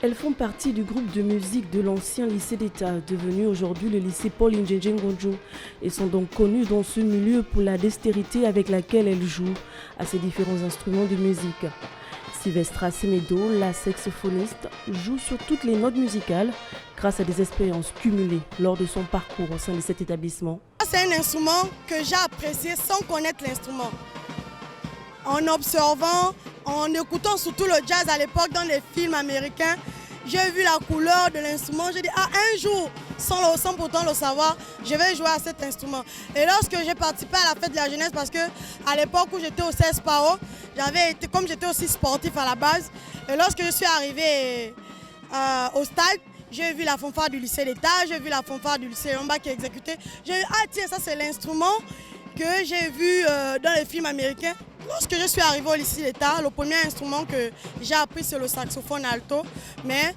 Elles font partie du groupe de musique de l'ancien lycée d'État, devenu aujourd'hui le lycée Paul Ndjendje Ngonjo, et sont donc connues dans ce milieu pour la dextérité avec laquelle elles jouent à ces différents instruments de musique. Sylvestra Semedo, la saxophoniste, joue sur toutes les notes musicales grâce à des expériences cumulées lors de son parcours au sein de cet établissement. C'est un instrument que j'ai apprécié sans connaître l'instrument. En observant, en écoutant surtout le jazz à l'époque dans les films américains, j'ai vu la couleur de l'instrument. J'ai dit, un jour, sans pourtant le savoir, je vais jouer à cet instrument. Et lorsque j'ai participé à la fête de la jeunesse, parce qu'à l'époque où j'étais au CESPAO, comme j'étais aussi sportif à la base, et lorsque je suis arrivé au stade, j'ai vu la fanfare du lycée d'État, j'ai vu la fanfare du lycée Yomba qui est exécutée. J'ai dit, tiens, ça c'est l'instrument que j'ai vu dans les films américains. Lorsque je suis arrivé au lycée d'État, le premier instrument que j'ai appris c'est le saxophone alto, mais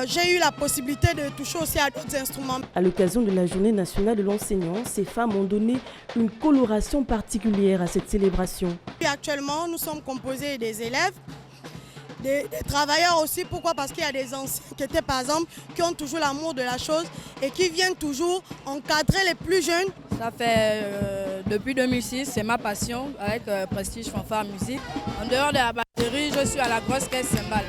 j'ai eu la possibilité de toucher aussi à d'autres instruments. À l'occasion de la journée nationale de l'enseignant, ces femmes ont donné une coloration particulière à cette célébration. Et actuellement, nous sommes composés des élèves, des travailleurs aussi. Pourquoi? Parce qu'il y a des anciens qui étaient par exemple, qui ont toujours l'amour de la chose et qui viennent toujours encadrer les plus jeunes. Ça fait depuis 2006, c'est ma passion avec Prestige Fanfare Musique. En dehors de la batterie, je suis à la grosse caisse cymbale.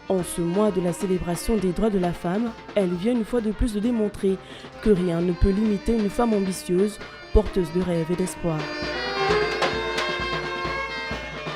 En ce mois de la célébration des droits de la femme, elle vient une fois de plus de démontrer que rien ne peut limiter une femme ambitieuse, porteuse de rêves et d'espoir.